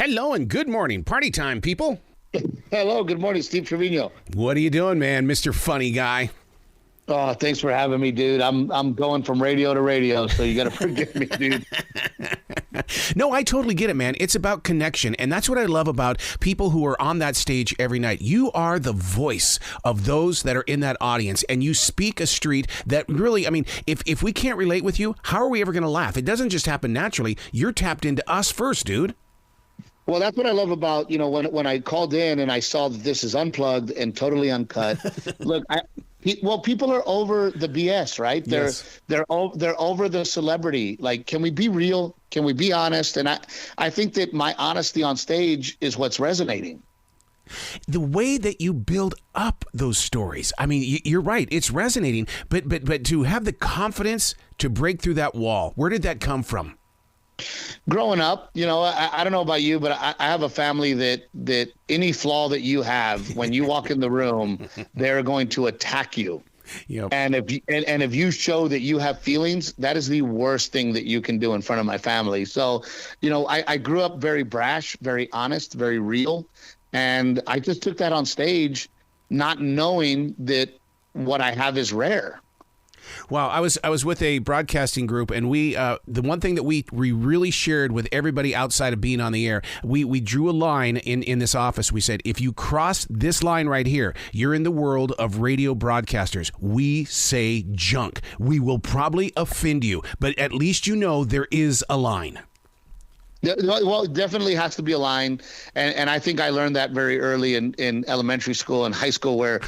Hello and good morning. Party time, people. Hello, good morning, Steve Trevino. What are you doing, man, Mr. Funny Guy? Oh, thanks for having me, dude. I'm going from radio to radio, so you got to forgive me, dude. No, I totally get it, man. It's about connection, and that's what I love about people who are on that stage every night. You are the voice of those that are in that audience, and you speak a street that really, I mean, if we can't relate with you, how are we ever going to laugh? It doesn't just happen naturally. You're tapped into us first, dude. Well, that's what I love about, when I called in and I saw that this is unplugged and totally uncut. Look, people are over the BS, right? They're over the celebrity. Like, can we be real? Can we be honest? And I think that my honesty on stage is what's resonating. The way that you build up those stories, I mean, you're right, it's resonating, but to have the confidence to break through that wall, where did that come from? Growing up, I don't know about you, but I have a family that any flaw that you have, when you walk in the room, they're going to attack you. Yep. And if you show that you have feelings, that is the worst thing that you can do in front of my family. So, I grew up very brash, very honest, very real. And I just took that on stage, not knowing that what I have is rare. Wow, I was with a broadcasting group, and we the one thing that we really shared with everybody outside of being on the air, we drew a line in this office. We said, if you cross this line right here, you're in the world of radio broadcasters. We say junk. We will probably offend you, but at least you know there is a line. Well, it definitely has to be a line. And I think I learned that very early in elementary school and high school where,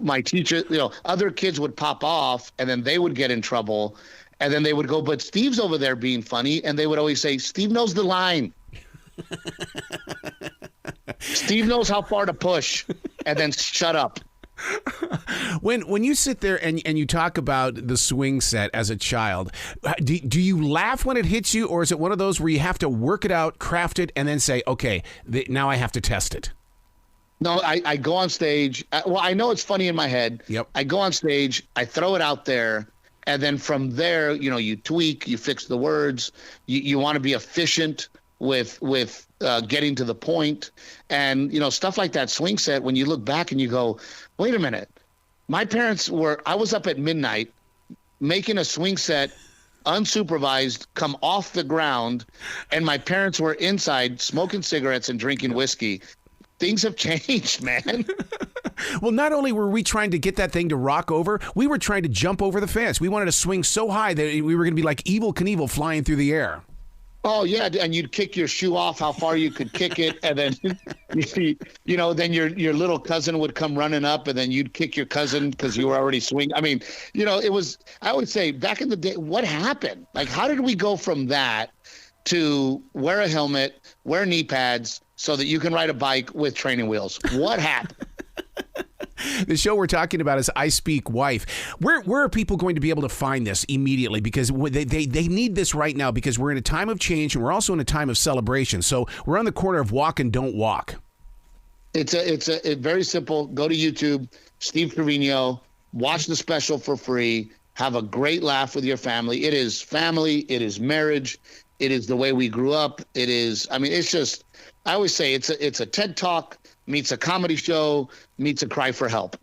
my teacher, other kids would pop off and then they would get in trouble. And then they would go, but Steve's over there being funny. And they would always say, Steve knows the line. Steve knows how far to push, and then shut up. When you sit there and you talk about the swing set as a child, do you laugh when it hits you, or is it one of those where you have to work it out, craft it, and then say, okay, now I have to test it? No, I go on stage. I know it's funny in my head. Yep. I go on stage, I throw it out there, and then from there, you tweak, you fix the words. You want to be efficient with getting to the point, and stuff like that swing set. When you look back and you go, wait a minute, I was up at midnight making a swing set unsupervised come off the ground, and my parents were inside smoking cigarettes and drinking whiskey. Things have changed, man. Well, not only were we trying to get that thing to rock over, we were trying to jump over the fence. We wanted to swing so high that we were going to be like Evel Knievel flying through the air. Oh, yeah, and you'd kick your shoe off how far you could kick it, and then, then your little cousin would come running up, and then you'd kick your cousin because you were already swinging. I mean, it was, I would say, back in the day, what happened? Like, how did we go from that to wear a helmet, wear knee pads, so that you can ride a bike with training wheels? What happened? The show we're talking about is I Speak Wife. Where are people going to be able to find this immediately? Because they need this right now, because we're in a time of change and we're also in a time of celebration. So we're on the corner of walk and don't walk. It's very simple. Go to YouTube, Steve Trevino, watch the special for free, have a great laugh with your family. It is family. It is marriage. It is the way we grew up. It is, it's just, I always say it's a TED Talk meets a comedy show, meets a cry for help.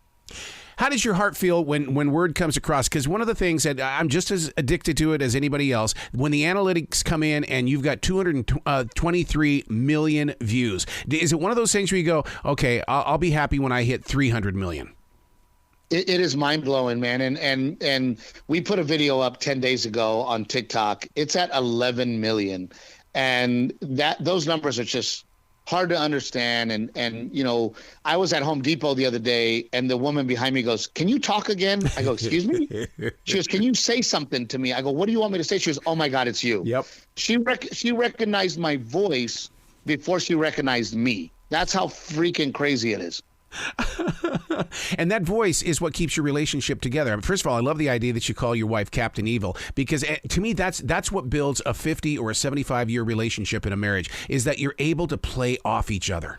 How does your heart feel when word comes across? Because one of the things that I'm just as addicted to it as anybody else, when the analytics come in and you've got 223 million views, is it one of those things where you go, okay, I'll be happy when I hit 300 million? It is mind-blowing, man. And we put a video up 10 days ago on TikTok. It's at 11 million. And those numbers are just hard to understand. And I was at Home Depot the other day, and the woman behind me goes, "Can you talk again?" I go, "Excuse me?" She goes, "Can you say something to me?" I go, "What do you want me to say?" She goes, "Oh my God, it's you." Yep. She recognized my voice before she recognized me. That's how freaking crazy it is. And that voice is what keeps your relationship together. First of all, I love the idea that you call your wife Captain Evil, because to me, that's what builds a 50 or a 75-year relationship in a marriage, is that you're able to play off each other.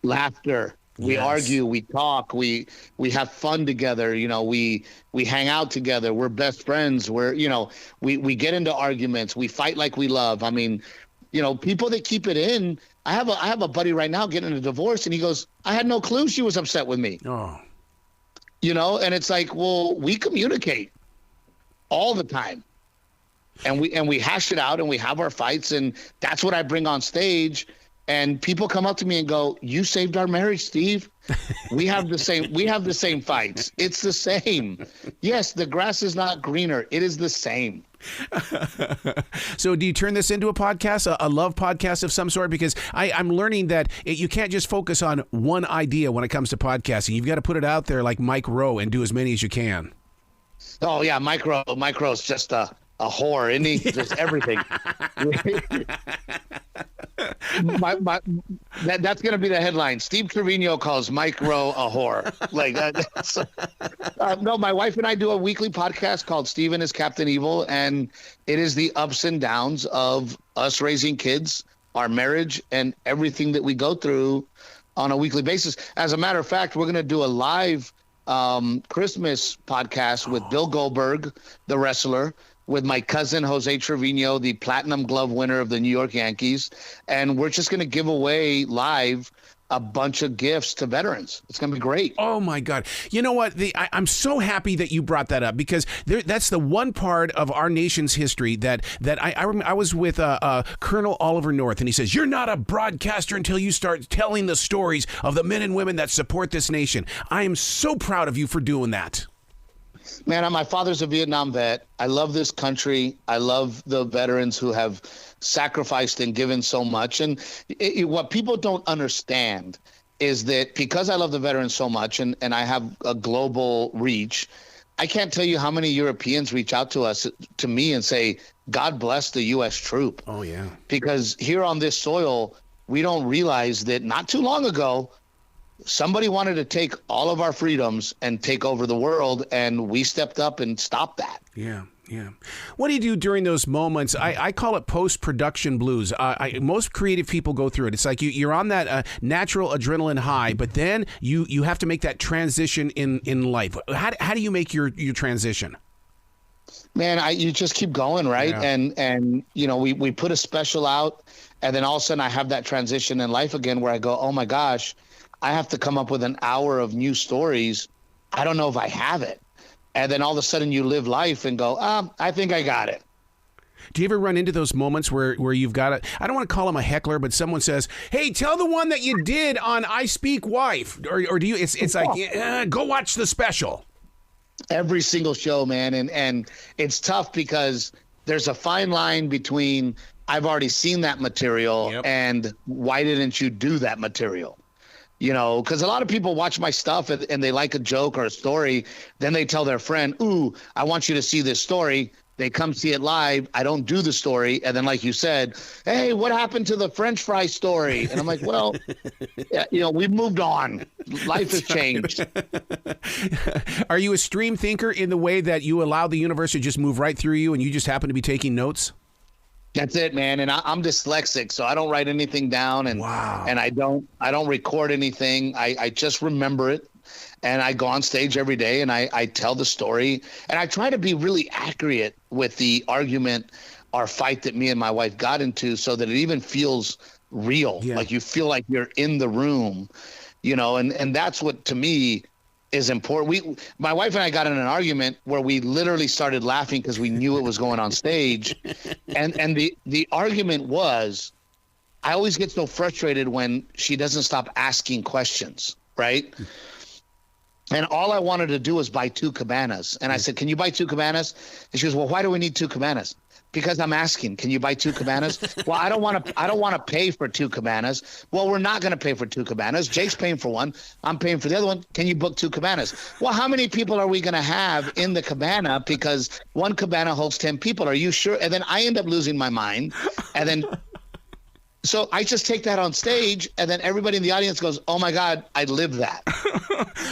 Laughter. We Yes. argue, we talk, we have fun together. We hang out together. We're best friends. We get into arguments. We fight like we love. people that keep it in. I have a buddy right now getting a divorce, and he goes, I had no clue she was upset with me. Oh. And it's like, well, we communicate all the time. And we hash it out, and we have our fights, and that's what I bring on stage. And people come up to me and go, "You saved our marriage, Steve. We have the same fights. It's the same. Yes, the grass is not greener. It is the same." So do you turn this into a podcast, a love podcast of some sort? Because I'm learning that you can't just focus on one idea when it comes to podcasting. You've got to put it out there like Mike Rowe and do as many as you can. Oh yeah, Mike Rowe's just a whore, isn't he? Just everything. That's going to be the headline. Steve Trevino calls Mike Rowe a whore. Like that. No, my wife and I do a weekly podcast called Steven is Captain Evil, and it is the ups and downs of us raising kids, our marriage, and everything that we go through on a weekly basis. As a matter of fact, we're going to do a live Christmas podcast with Bill Goldberg, the wrestler, with my cousin Jose Trevino, the Platinum Glove winner of the New York Yankees. And we're just going to give away live a bunch of gifts to veterans. It's going to be great. Oh, my God. You know what? I'm so happy that you brought that up, because that's the one part of our nation's history that I remember. I was with Colonel Oliver North, and he says, "You're not a broadcaster until you start telling the stories of the men and women that support this nation." I am so proud of you for doing that. Man, my father's a Vietnam vet. I love this country. I love the veterans who have sacrificed and given so much. And what people don't understand is that because I love the veterans so much, and I have a global reach, I can't tell you how many Europeans reach out to me and say, "God bless the U.S. troop." Oh, yeah. Because here on this soil, we don't realize that not too long ago, somebody wanted to take all of our freedoms and take over the world, and we stepped up and stopped that. Yeah, yeah. What do you do during those moments? I call it post-production blues. Most creative people go through it. It's like you're on that natural adrenaline high, but then you have to make that transition in life. How do you make your transition? Man, you just keep going, right? Yeah. And we put a special out, and then all of a sudden I have that transition in life again where I go, oh my gosh, I have to come up with an hour of new stories. I don't know if I have it. And then all of a sudden you live life and go, I think I got it. Do you ever run into those moments where you've got it? I don't want to call him a heckler, but someone says, "Hey, tell the one that you did on I Speak Wife," or do you? It's like, go watch the special. Every single show, man, and it's tough because there's a fine line between I've already seen that material and why didn't you do that material? Because a lot of people watch my stuff and they like a joke or a story. Then they tell their friend, "Ooh, I want you to see this story." They come see it live. I don't do the story. And then, like you said, "Hey, what happened to the French fry story?" And I'm like, well, we've moved on. Life has changed. Are you a stream thinker in the way that you allow the universe to just move right through you and you just happen to be taking notes? That's it, man. And I'm dyslexic, so I don't write anything down, and wow. And I don't record anything. I just remember it, and I go on stage every day and I tell the story, and I try to be really accurate with the argument or fight that me and my wife got into, so that it even feels real. Yeah. Like you feel like you're in the room, and that's what to me is important. My wife and I got in an argument where we literally started laughing because we knew it was going on stage. and the argument was, I always get so frustrated when she doesn't stop asking questions, right? And all I wanted to do was buy 2 cabanas. And I said, "Can you buy 2 cabanas?" And she goes, "Well, why do we need 2 cabanas?" "Because I'm asking, can you buy 2 cabanas?" "Well, I don't want to pay for 2 cabanas." "Well, we're not going to pay for 2 cabanas. Jake's paying for one. I'm paying for the other one. Can you book 2 cabanas?" "Well, how many people are we going to have in the cabana? Because one cabana holds 10 people. Are you sure?" And then I end up losing my mind. And then so I just take that on stage, and then everybody in the audience goes, "Oh my God, I live that."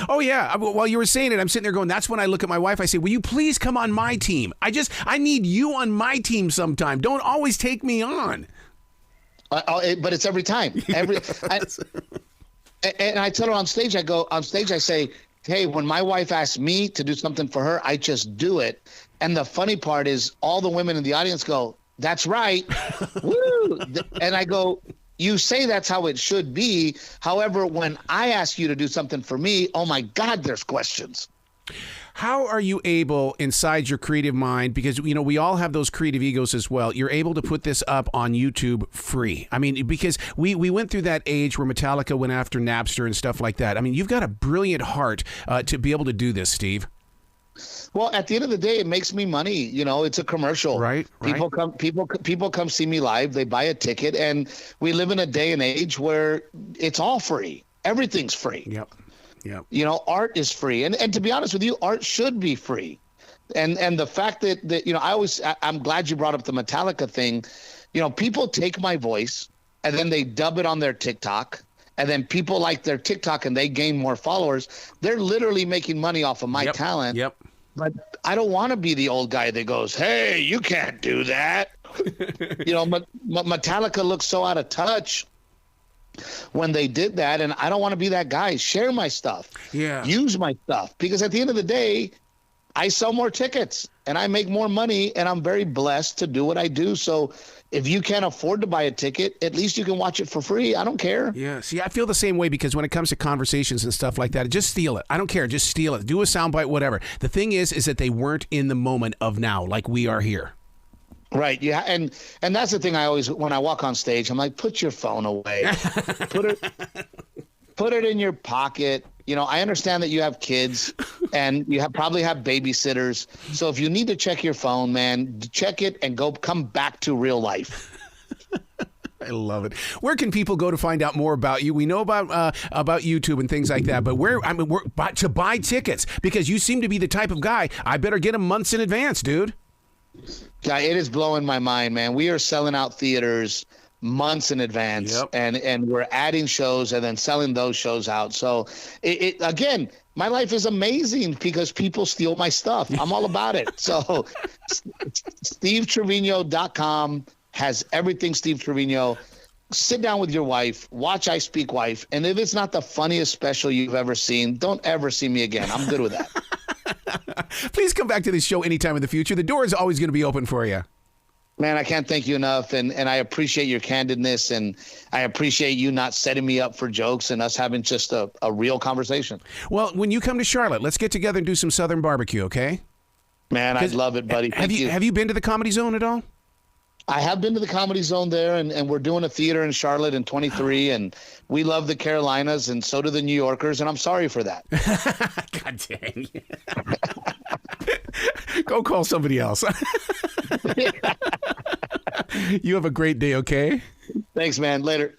Oh yeah. While you were saying it, I'm sitting there going, that's when I look at my wife. I say, "Will you please come on my team? I need you on my team sometime. Don't always take me on." But it's every time. And I tell her on stage, I say, "Hey, when my wife asks me to do something for her, I just do it." And the funny part is all the women in the audience go, "That's right." Woo! do. And I go, you say that's how it should be. However, when I ask you to do something for me, oh my God, there's questions. How are you able, inside your creative mind, because, you know, we all have those creative egos as well, you're able to put this up on YouTube free? I mean, because we went through that age where Metallica went after Napster and stuff like that. I mean, you've got a brilliant heart to be able to do this, Steve. Well, at the end of the day, it makes me money. You know, it's a commercial. Right. People come see me live. They buy a ticket, and we live in a day and age where it's all free. Everything's free. Yep. Yep. You know, art is free. And to be honest with you, art should be free. And the fact that, you know, I'm glad you brought up the Metallica thing. You know, people take my voice and then they dub it on their TikTok, and then people like their TikTok and they gain more followers. They're literally making money off of my talent. Yep. But I don't want to be the old guy that goes, hey, you can't do that. You know, Metallica looks so out of touch when they did that, and I don't want to be that guy. Share my stuff. Yeah. Use my stuff, because at the end of the day, I sell more tickets and I make more money, and I'm very blessed to do what I do. So if you can't afford to buy a ticket, at least you can watch it for free. I don't care. Yeah. See, I feel the same way, because when it comes to conversations and stuff like that, just steal it. I don't care. Just steal it. Do a soundbite, whatever. The thing is that they weren't in the moment of now, like we are here. Right. Yeah. And that's the thing I always, when I walk on stage, I'm like, put your phone away. Put it in your pocket. You know, I understand that you have kids and you probably have babysitters. So if you need to check your phone, man, check it and come back to real life. I love it. Where can people go to find out more about you? We know about YouTube and things like that, but to buy tickets, because you seem to be the type of guy, I better get them months in advance, dude. Yeah, it is blowing my mind, man. We are selling out theaters months in advance. Yep. and we're adding shows and then selling those shows out. So it again, my life is amazing because people steal my stuff. I'm all about it. So SteveTrevino.com has everything Steve Trevino. Sit down with your wife, watch I Speak Wife, and if it's not the funniest special you've ever seen, don't ever see me again. I'm good with that. Please come back to this show anytime in the future. The door is always going to be open for you. Man, I can't thank you enough, and I appreciate your candidness, and I appreciate you not setting me up for jokes and us having just a real conversation. Well, when you come to Charlotte, let's get together and do some Southern barbecue, okay? Man, I'd love it, buddy. Have you been to the Comedy Zone at all? I have been to the Comedy Zone there, and we're doing a theater in Charlotte in 23, and we love the Carolinas, and so do the New Yorkers, and I'm sorry for that. God dang. Go call somebody else. You have a great day, okay? Thanks, man. Later.